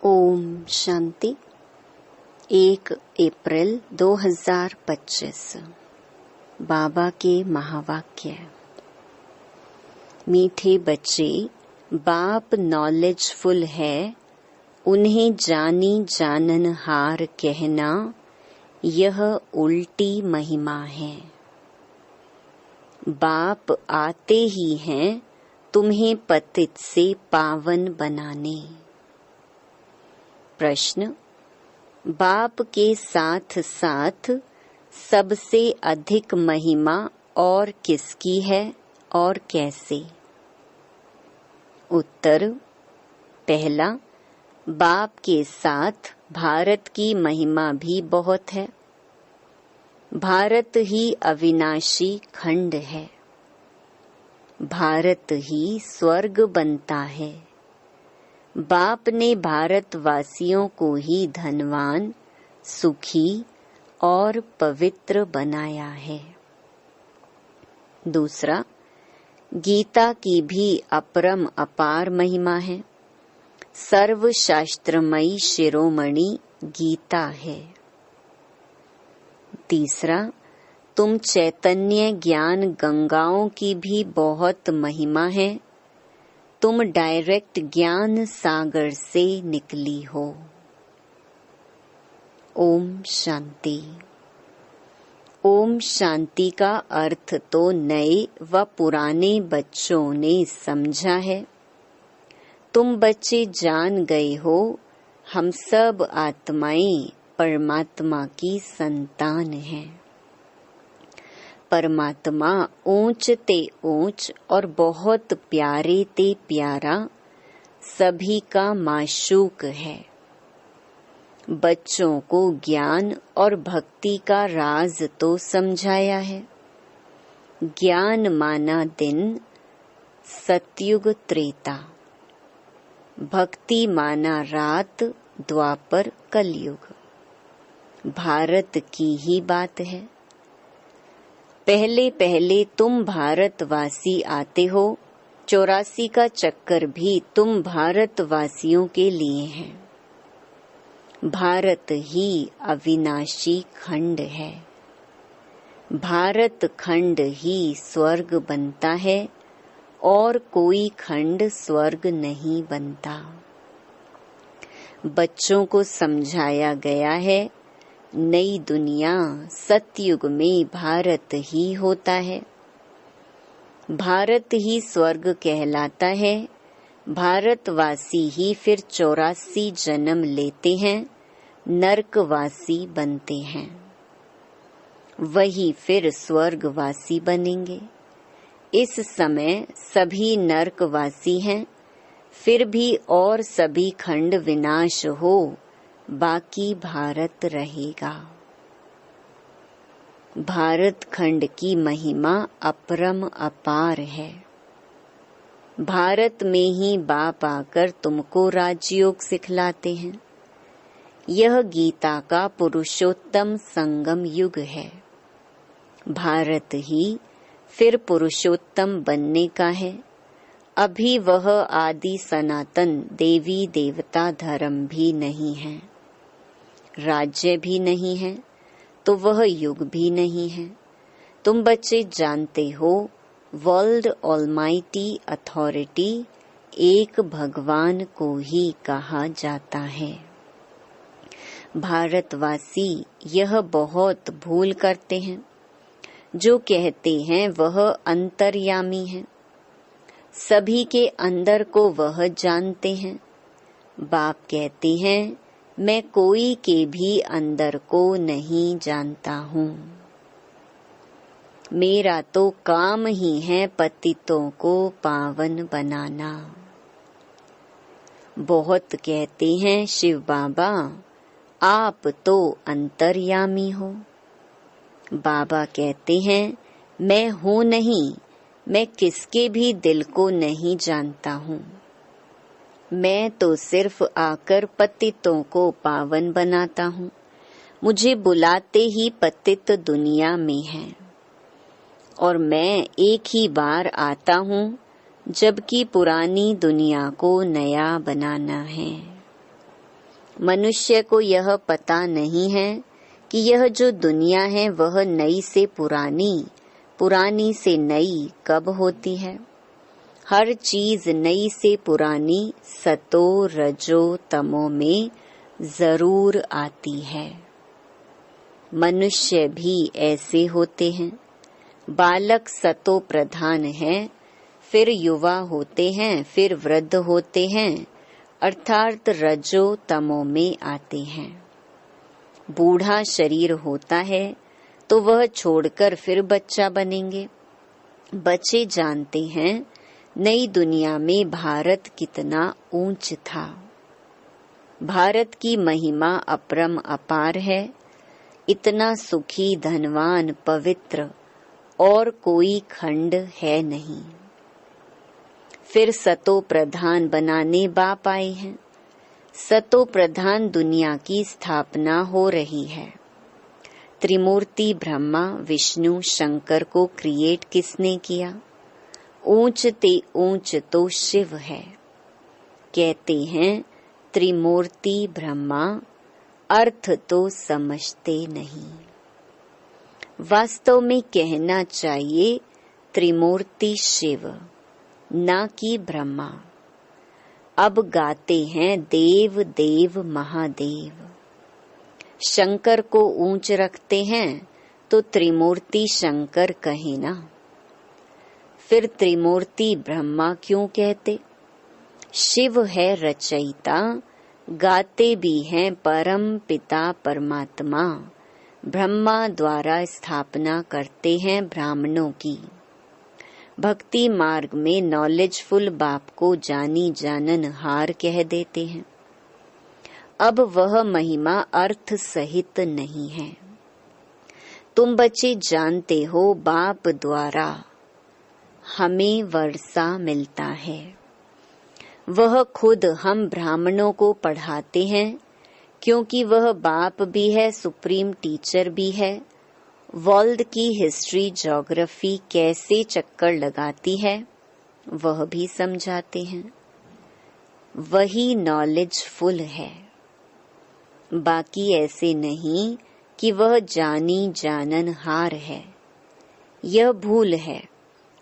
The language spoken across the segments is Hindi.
ओम शांति। 1 अप्रैल 2025। बाबा के महावाक्य। मीठे बच्चे, बाप नॉलेजफुल है, उन्हें जानी जाननहार कहना यह उल्टी महिमा है। बाप आते ही हैं तुम्हें पतित से पावन बनाने। प्रश्न, बाप के साथ साथ सबसे अधिक महिमा और किसकी है और कैसे? उत्तर, पहला, बाप के साथ भारत की महिमा भी बहुत है। भारत ही अविनाशी खंड है। भारत ही स्वर्ग बनता है। बाप ने भारतवासियों को ही धनवान, सुखी और पवित्र बनाया है। दूसरा, गीता की भी अपरम अपार महिमा है। सर्वशास्त्रमयी शिरोमणि गीता है। तीसरा, तुम चैतन्य ज्ञान गंगाओं की भी बहुत महिमा है। तुम डायरेक्ट ज्ञान सागर से निकली हो। ओम शांति। ओम शांति का अर्थ तो नए व पुराने बच्चों ने समझा है। तुम बच्चे जान गए हो, हम सब आत्माएं परमात्मा की संतान हैं। परमात्मा ऊंच ते ऊंच और बहुत प्यारे ते प्यारा सभी का माशूक है। बच्चों को ज्ञान और भक्ति का राज तो समझाया है। ज्ञान माना दिन, सतयुग त्रेता। भक्ति माना रात, द्वापर कलयुग। भारत की ही बात है। पहले पहले तुम भारतवासी आते हो। 84 का चक्कर भी तुम भारतवासियों के लिए है। भारत ही अविनाशी खंड है। भारत खंड ही स्वर्ग बनता है और कोई खंड स्वर्ग नहीं बनता। बच्चों को समझाया गया है, नई दुनिया सतयुग में भारत ही होता है। भारत ही स्वर्ग कहलाता है। भारतवासी ही फिर 84 जन्म लेते हैं, नरकवासी बनते हैं। वही फिर स्वर्गवासी बनेंगे। इस समय सभी नरकवासी हैं, फिर भी और सभी खंड विनाश हो, बाकी भारत रहेगा। भारत खंड की महिमा अपरम अपार है। भारत में ही बाप आकर तुमको राजयोग सिखलाते हैं। यह गीता का पुरुषोत्तम संगम युग है। भारत ही फिर पुरुषोत्तम बनने का है। अभी वह आदि सनातन देवी देवता धर्म भी नहीं है, राज्य भी नहीं है, तो वह युग भी नहीं है। तुम बच्चे जानते हो, वर्ल्ड ऑलमाइटी अथॉरिटी एक भगवान को ही कहा जाता है। भारतवासी यह बहुत भूल करते हैं। जो कहते हैं वह अंतर्यामी है। सभी के अंदर को वह जानते हैं। बाप कहते हैं, मैं कोई के भी अंदर को नहीं जानता हूँ। मेरा तो काम ही है पतितों को पावन बनाना। बहुत कहते हैं शिव बाबा, आप तो अंतर्यामी हो। बाबा कहते हैं, मैं हूँ नहीं, मैं किसके भी दिल को नहीं जानता हूँ। मैं तो सिर्फ आकर पतितों को पावन बनाता हूँ। मुझे बुलाते ही पतित दुनिया में हैं और मैं एक ही बार आता हूँ, जबकि पुरानी दुनिया को नया बनाना है। मनुष्य को यह पता नहीं है कि यह जो दुनिया है वह नई से पुरानी, पुरानी से नई कब होती है। हर चीज नई से पुरानी सतो रजो तमो में जरूर आती है। मनुष्य भी ऐसे होते हैं। बालक सतो प्रधान है, फिर युवा होते हैं, फिर वृद्ध होते हैं, अर्थात रजो तमो में आते हैं। बूढ़ा शरीर होता है तो वह छोड़कर फिर बच्चा बनेंगे। बच्चे जानते हैं नई दुनिया में भारत कितना ऊंच था। भारत की महिमा अपरम अपार है। इतना सुखी, धनवान, पवित्र और कोई खंड है नहीं। फिर सतो प्रधान बनाने बाप आए हैं। सतो प्रधान दुनिया की स्थापना हो रही है। त्रिमूर्ति ब्रह्मा, विष्णु, शंकर को क्रिएट किसने किया? ऊंच ते ऊंच तो शिव है। कहते हैं त्रिमूर्ति ब्रह्मा, अर्थ तो समझते नहीं। वास्तव में कहना चाहिए त्रिमूर्ति शिव, ना कि ब्रह्मा। अब गाते हैं देव देव महादेव। शंकर को ऊंच रखते हैं तो त्रिमूर्ति शंकर कहे ना। फिर त्रिमूर्ति ब्रह्मा क्यों कहते? शिव है रचयिता, गाते भी हैं परम पिता परमात्मा। ब्रह्मा द्वारा स्थापना करते हैं ब्राह्मणों की। भक्ति मार्ग में नॉलेजफुल बाप को जानी जानन हार कह देते हैं। अब वह महिमा अर्थ सहित नहीं है। तुम बच्चे जानते हो बाप द्वारा हमें वर्षा मिलता है। वह खुद हम ब्राह्मणों को पढ़ाते हैं, क्योंकि वह बाप भी है, सुप्रीम टीचर भी है। वर्ल्ड की हिस्ट्री, ज्योग्राफी कैसे चक्कर लगाती है वह भी समझाते हैं। वही नॉलेजफुल है। बाकी ऐसे नहीं कि वह जानी जाननहार है। यह भूल है।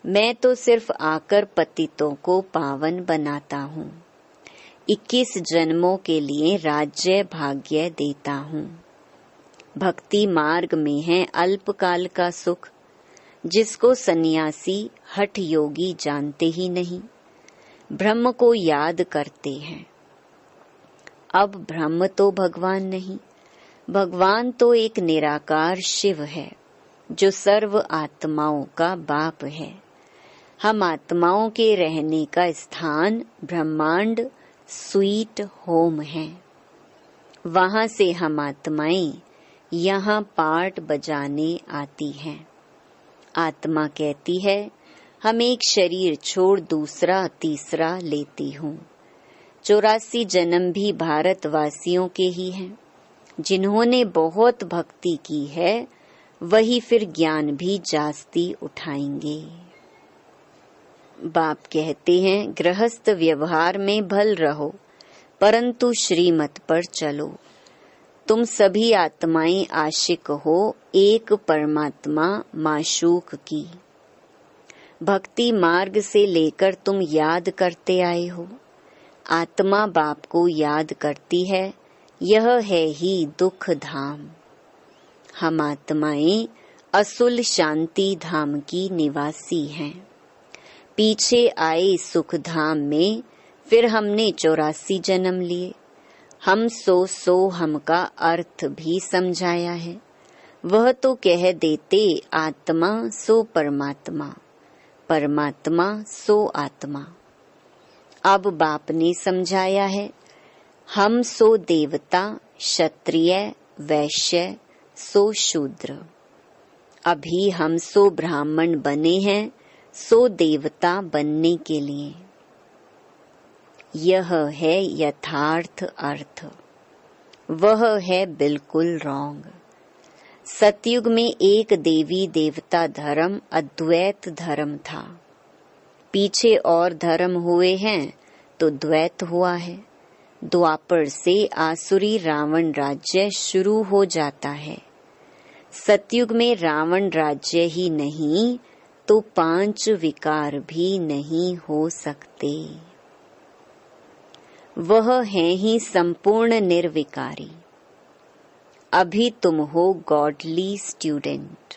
मैं तो सिर्फ आकर पतितों को पावन बनाता हूँ। 21 जन्मों के लिए राज्य भाग्य देता हूँ। भक्ति मार्ग में है अल्पकाल का सुख, जिसको सन्यासी हठ योगी जानते ही नहीं। ब्रह्म को याद करते हैं। अब ब्रह्म तो भगवान नहीं, भगवान तो एक निराकार शिव है, जो सर्व आत्माओं का बाप है। हम आत्माओं के रहने का स्थान ब्रह्मांड स्वीट होम है। वहां से हम आत्माएं यहाँ पार्ट बजाने आती हैं। आत्मा कहती है हम एक शरीर छोड़ दूसरा तीसरा लेती हूँ। 84 जन्म भी भारतवासियों के ही हैं। जिन्होंने बहुत भक्ति की है वही फिर ज्ञान भी जास्ती उठाएंगे। बाप कहते हैं गृहस्थ व्यवहार में भल रहो, परंतु श्रीमत पर चलो। तुम सभी आत्माएं आशिक हो एक परमात्मा माशूक की। भक्ति मार्ग से लेकर तुम याद करते आए हो। आत्मा बाप को याद करती है। यह है ही दुख धाम। हम आत्माएं असुल शांति धाम की निवासी हैं। पीछे आए सुख धाम में फिर हमने 84 जन्म लिए। हम सो हम का अर्थ भी समझाया है। वह तो कह देते आत्मा सो परमात्मा, परमात्मा सो आत्मा। अब बाप ने समझाया है हम सो देवता, क्षत्रिय, वैश्य सो शूद्र। अभी हम सो ब्राह्मण बने हैं, सो देवता बनने के लिए। यह है यथार्थ अर्थ। वह है बिल्कुल रॉन्ग। सतयुग में एक देवी देवता धर्म अद्वैत धर्म था। पीछे और धर्म हुए हैं तो द्वैत हुआ है। द्वापर से आसुरी रावण राज्य शुरू हो जाता है। सतयुग में रावण राज्य ही नहीं तो 5 विकार भी नहीं हो सकते। वह है ही संपूर्ण निर्विकारी। अभी तुम हो गॉडली स्टूडेंट,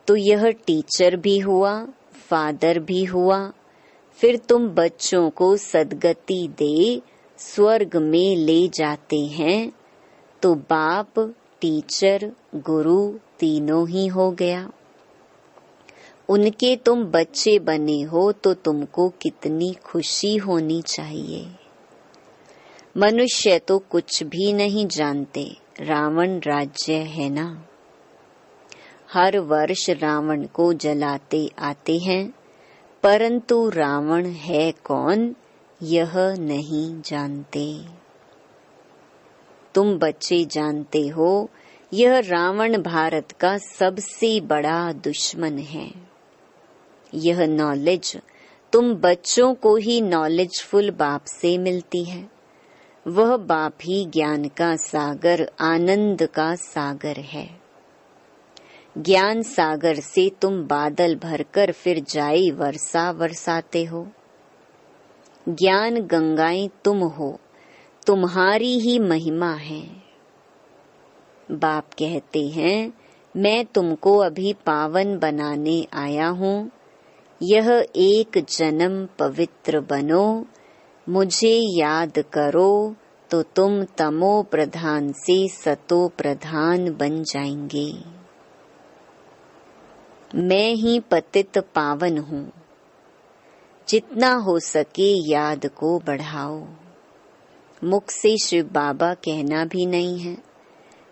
तो यह टीचर भी हुआ, फादर भी हुआ। फिर तुम बच्चों को सद्गति दे स्वर्ग में ले जाते हैं, तो बाप, टीचर, गुरु तीनों ही हो गया। उनके तुम बच्चे बने हो तो तुमको कितनी खुशी होनी चाहिए। मनुष्य तो कुछ भी नहीं जानते, रावण राज्य है ना। हर वर्ष रावण को जलाते आते हैं, परंतु रावण है कौन यह नहीं जानते। तुम बच्चे जानते हो यह रावण भारत का सबसे बड़ा दुश्मन है। यह नॉलेज तुम बच्चों को ही नॉलेजफुल बाप से मिलती है। वह बाप ही ज्ञान का सागर, आनंद का सागर है। ज्ञान सागर से तुम बादल भरकर फिर जाई वर्षा बरसाते हो। ज्ञान गंगाएं तुम हो, तुम्हारी ही महिमा है। बाप कहते हैं मैं तुमको अभी पावन बनाने आया हूँ। यह एक जन्म पवित्र बनो, मुझे याद करो तो तुम तमो प्रधान से सतो प्रधान बन जाएंगे। मैं ही पतित पावन हूँ। जितना हो सके याद को बढ़ाओ। मुख से शिव बाबा कहना भी नहीं है,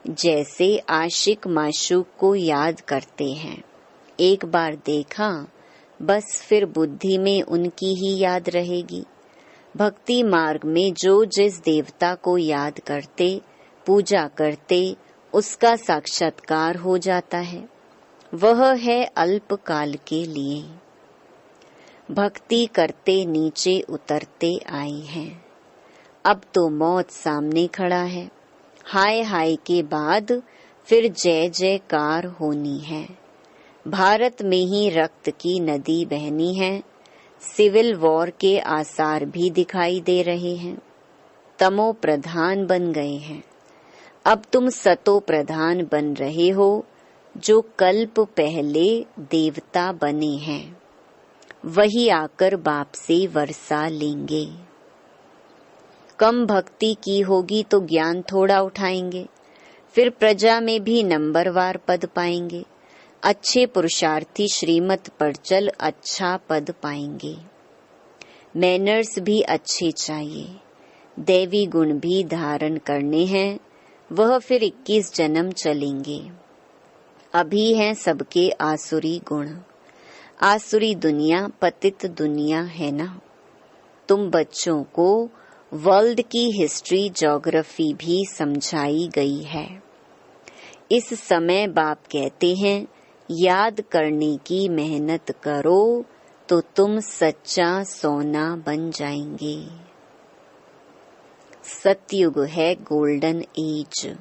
जैसे आशिक माशूक को याद करते हैं। एक बार देखा बस फिर बुद्धि में उनकी ही याद रहेगी। भक्ति मार्ग में जो जिस देवता को याद करते, पूजा करते, उसका साक्षात्कार हो जाता है। वह है अल्पकाल के लिए। भक्ति करते नीचे उतरते आए हैं। अब तो मौत सामने खड़ा है। हाय हाय के बाद फिर जय जयकार होनी है। भारत में ही रक्त की नदी बहनी है। सिविल वॉर के आसार भी दिखाई दे रहे हैं। तमो प्रधान बन गए हैं। अब तुम सतो प्रधान बन रहे हो, जो कल्प पहले देवता बने हैं। वही आकर बाप से वर्षा लेंगे। कम भक्ति की होगी तो ज्ञान थोड़ा उठाएंगे, फिर प्रजा में भी नंबरवार पद पाएंगे। अच्छे पुरुषार्थी श्रीमत पर चल अच्छा पद पाएंगे। मैनर्स भी अच्छे चाहिए। दैवी गुण भी धारण करने हैं, वह फिर 21 जन्म चलेंगे। अभी हैं सबके आसुरी गुण। आसुरी दुनिया पतित दुनिया है ना। तुम बच्चों को वर्ल्ड की हिस्ट्री, ज्योग्राफी भी समझाई गई है। इस समय बाप कहते हैं याद करने की मेहनत करो तो तुम सच्चा सोना बन जाएंगे। सतयुग है गोल्डन एज,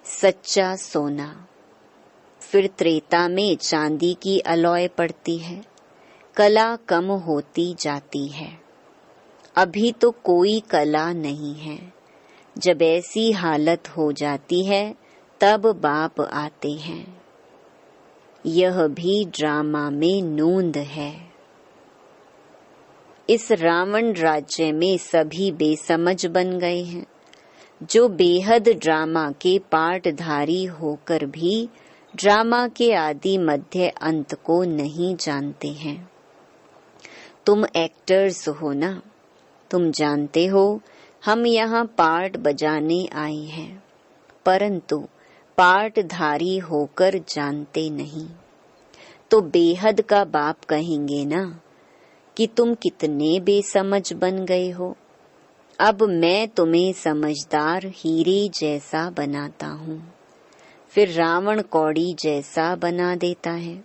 सच्चा सोना। फिर त्रेता में चांदी की अलॉय पड़ती है, कला कम होती जाती है। अभी तो कोई कला नहीं है। जब ऐसी हालत हो जाती है तब बाप आते हैं। यह भी ड्रामा में नूंद है। इस रावण राज्य में सभी बेसमझ बन गए हैं, जो बेहद ड्रामा के पार्टधारी होकर भी ड्रामा के आदि मध्य अंत को नहीं जानते हैं। तुम एक्टर्स हो ना, तुम जानते हो हम यहाँ पार्ट बजाने आए हैं, परंतु पार्टधारी होकर जानते नहीं। तो बेहद का बाप कहेंगे ना कि तुम कितने बेसमझ बन गए हो। अब मैं तुम्हें समझदार हीरे जैसा बनाता हूँ, फिर रावण कौड़ी जैसा बना देता है।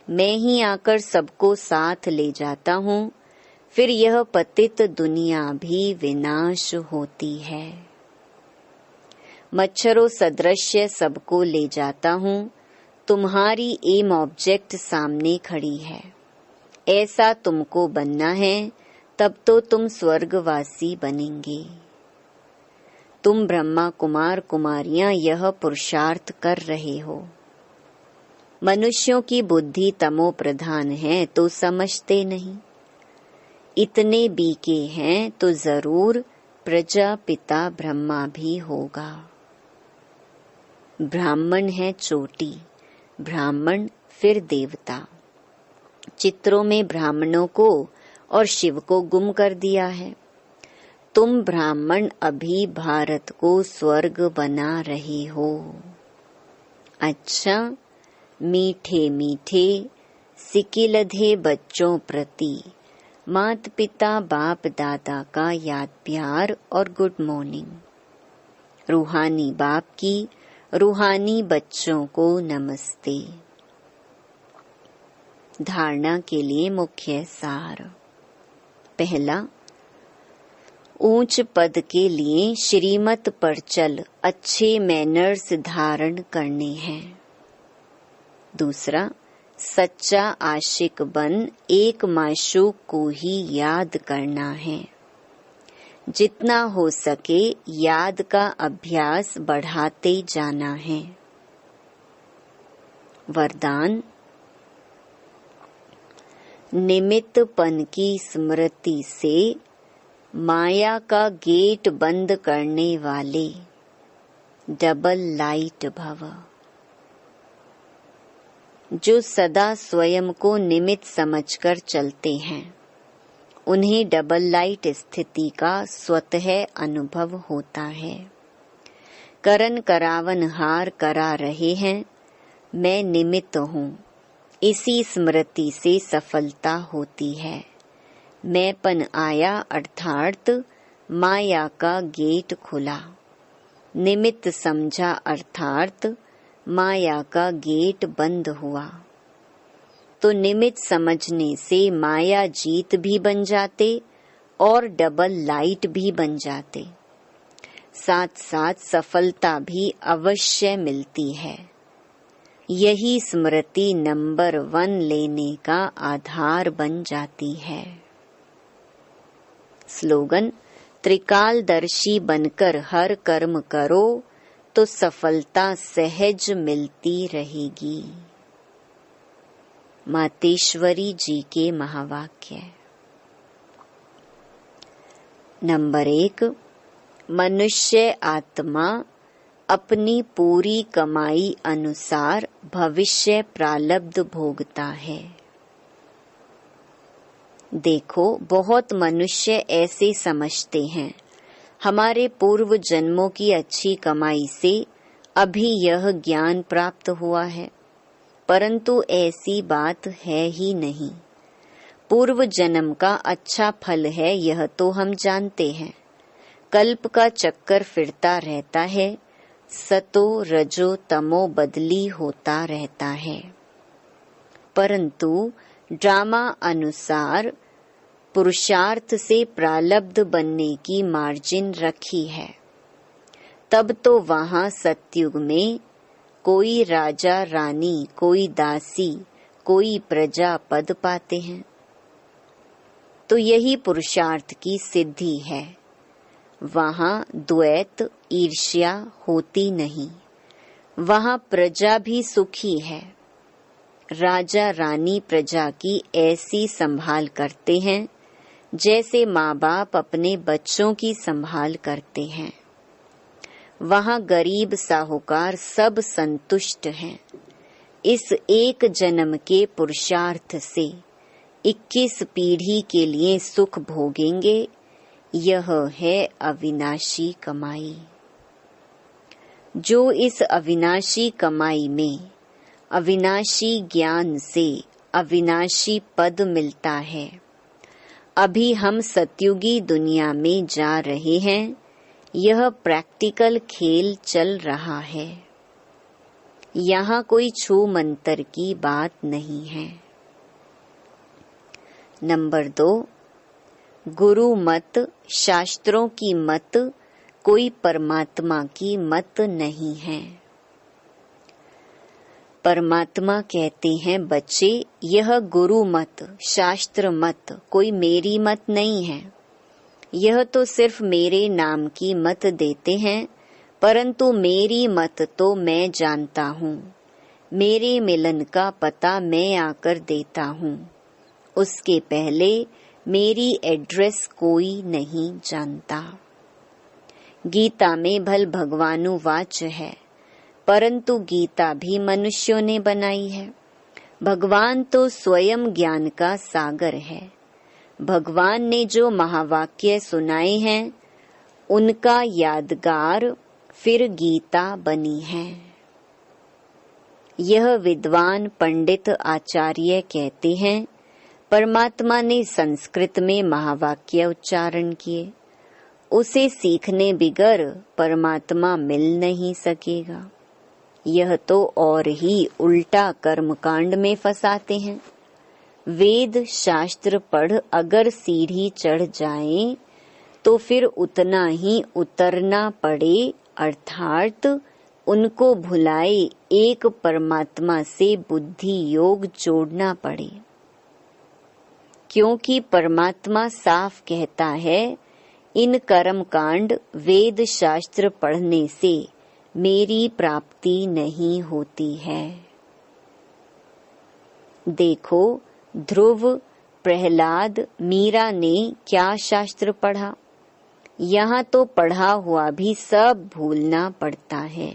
मैं ही आकर सबको साथ ले जाता हूँ, फिर यह पतित दुनिया भी विनाश होती है। मच्छरों सदृश्य सबको ले जाता हूँ, तुम्हारी एम ऑब्जेक्ट सामने खड़ी है। ऐसा तुमको बनना है, तब तो तुम स्वर्गवासी बनेंगे। तुम ब्रह्मा कुमार कुमारियां यह पुरुषार्थ कर रहे हो। मनुष्यों की बुद्धि तमो प्रधान है तो समझते नहीं। इतने बीके हैं तो जरूर प्रजापिता ब्रह्मा भी होगा। ब्राह्मण है चोटी, ब्राह्मण फिर देवता। चित्रों में ब्राह्मणों को और शिव को गुम कर दिया है। तुम ब्राह्मण अभी भारत को स्वर्ग बना रहे हो। अच्छा, मीठे मीठे सिकिलधे बच्चों प्रति माता पिता बाप दादा का याद प्यार और गुड मॉर्निंग। रूहानी बाप की रूहानी बच्चों को नमस्ते। धारणा के लिए मुख्य सार। पहला, ऊंच पद के लिए श्रीमत पर चल अच्छे मैनर्स धारण करने हैं। दूसरा, सच्चा आशिक बन एक माशूक को ही याद करना है। जितना हो सके याद का अभ्यास बढ़ाते जाना है। वरदान, निमित्तपन की स्मृति से माया का गेट बंद करने वाले डबल लाइट भव। जो सदा स्वयं को निमित्त समझकर चलते हैं, उन्हें डबल लाइट स्थिति का स्वतः अनुभव होता है। करन करावन हार करा रहे हैं, मैं निमित्त हूँ। इसी स्मृति से सफलता होती है। मैंपन आया अर्थात माया का गेट खुला। निमित्त समझा अर्थात माया का गेट बंद हुआ। तो निमित्त समझने से माया जीत भी बन जाते और डबल लाइट भी बन जाते। साथ साथ सफलता भी अवश्य मिलती है। यही स्मृति नंबर 1 लेने का आधार बन जाती है। स्लोगन, त्रिकालदर्शी बनकर हर कर्म करो तो सफलता सहज मिलती रहेगी। मातेश्वरी जी के महावाक्य। नंबर 1, मनुष्य आत्मा अपनी पूरी कमाई अनुसार भविष्य प्रारब्ध भोगता है। देखो, बहुत मनुष्य ऐसे समझते हैं, हमारे पूर्व जन्मों की अच्छी कमाई से अभी यह ज्ञान प्राप्त हुआ है, परंतु ऐसी बात है ही नहीं। पूर्व जन्म का अच्छा फल है यह तो हम जानते हैं। कल्प का चक्कर फिरता रहता है, सतो रजो तमो बदली होता रहता है। परंतु ड्रामा अनुसार पुरुषार्थ से प्रारब्ध बनने की मार्जिन रखी है। तब तो वहाँ सतयुग में कोई राजा रानी, कोई दासी, कोई प्रजा पद पाते हैं। तो यही पुरुषार्थ की सिद्धि है। वहाँ द्वैत ईर्ष्या होती नहीं। वहाँ प्रजा भी सुखी है। राजा रानी प्रजा की ऐसी संभाल करते हैं जैसे माँ बाप अपने बच्चों की संभाल करते हैं। वहाँ गरीब साहूकार सब संतुष्ट हैं। इस एक जन्म के पुरुषार्थ से 21 पीढ़ी के लिए सुख भोगेंगे। यह है अविनाशी कमाई। जो इस अविनाशी कमाई में अविनाशी ज्ञान से अविनाशी पद मिलता है। अभी हम सतयुगी दुनिया में जा रहे हैं। यह प्रैक्टिकल खेल चल रहा है। यहाँ कोई छू मंतर की बात नहीं है। नंबर 2, गुरु मत, शास्त्रों की मत, कोई परमात्मा की मत नहीं है। परमात्मा कहते हैं, बच्चे यह गुरु मत, शास्त्र मत, कोई मेरी मत नहीं है। यह तो सिर्फ मेरे नाम की मत देते हैं, परंतु मेरी मत तो मैं जानता हूँ। मेरे मिलन का पता मैं आकर देता हूँ। उसके पहले मेरी एड्रेस कोई नहीं जानता। गीता में भल भगवानुवाच है, परंतु गीता भी मनुष्यों ने बनाई है। भगवान तो स्वयं ज्ञान का सागर है। भगवान ने जो महावाक्य सुनाए हैं, उनका यादगार फिर गीता बनी है। यह विद्वान पंडित आचार्य कहते हैं, परमात्मा ने संस्कृत में महावाक्य उच्चारण किए। उसे सीखने बिगर परमात्मा मिल नहीं सकेगा। यह तो और ही उल्टा कर्मकांड में फंसाते हैं। वेद शास्त्र पढ़ अगर सीढ़ी चढ़ जाए तो फिर उतना ही उतरना पड़े, अर्थात उनको भुलाए एक परमात्मा से बुद्धि योग जोड़ना पड़े। क्योंकि परमात्मा साफ कहता है, इन कर्मकांड वेद शास्त्र पढ़ने से मेरी प्राप्ति नहीं होती है। देखो, ध्रुव, प्रहलाद, मीरा ने क्या शास्त्र पढ़ा। यहाँ तो पढ़ा हुआ भी सब भूलना पड़ता है।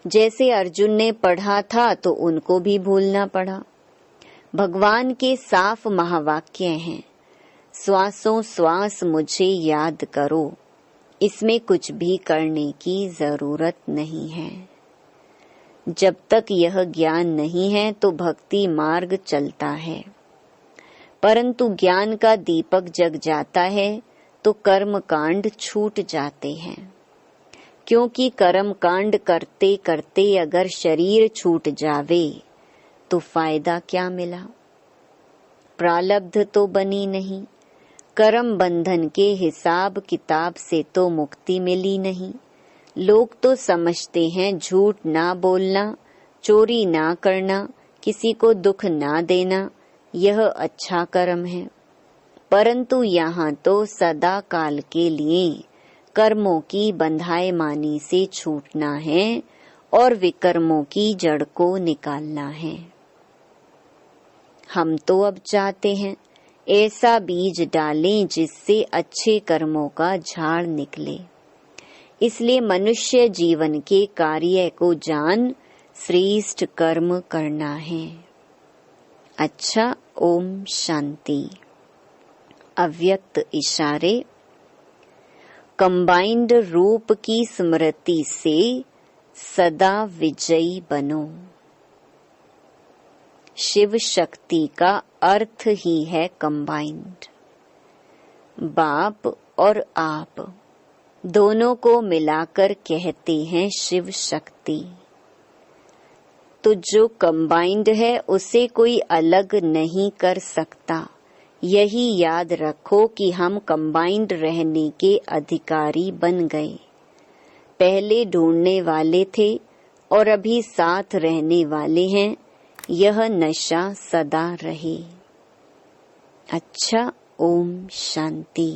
जैसे अर्जुन ने पढ़ा था तो उनको भी भूलना पड़ा। भगवान के साफ महावाक्य हैं, श्वासों श्वास मुझे याद करो। इसमें कुछ भी करने की जरूरत नहीं है। जब तक यह ज्ञान नहीं है तो भक्ति मार्ग चलता है, परंतु ज्ञान का दीपक जग जाता है तो कर्म कांड छूट जाते हैं। क्योंकि कर्म कांड करते करते अगर शरीर छूट जावे तो फायदा क्या मिला। प्रारब्ध तो बनी नहीं, कर्म बंधन के हिसाब किताब से तो मुक्ति मिली नहीं। लोग तो समझते हैं झूठ ना बोलना, चोरी ना करना, किसी को दुख ना देना, यह अच्छा कर्म है। परंतु यहाँ तो सदा काल के लिए कर्मों की बंधाएमानी से छूटना है और विकर्मों की जड़ को निकालना है। हम तो अब चाहते हैं ऐसा बीज डालें जिससे अच्छे कर्मों का झाड़ निकले। इसलिए मनुष्य जीवन के कार्य को जान श्रेष्ठ कर्म करना है। अच्छा, ओम शांति। अव्यक्त इशारे। कंबाइंड रूप की स्मृति से सदा विजयी बनो। शिव शक्ति का अर्थ ही है कंबाइंड। बाप और आप दोनों को मिलाकर कहते हैं शिव शक्ति। तो जो कंबाइंड है उसे कोई अलग नहीं कर सकता। यही याद रखो कि हम कंबाइंड रहने के अधिकारी बन गए। पहले ढूंढने वाले थे और अभी साथ रहने वाले हैं। यह नशा सदा रहे। अच्छा, ओम शांति।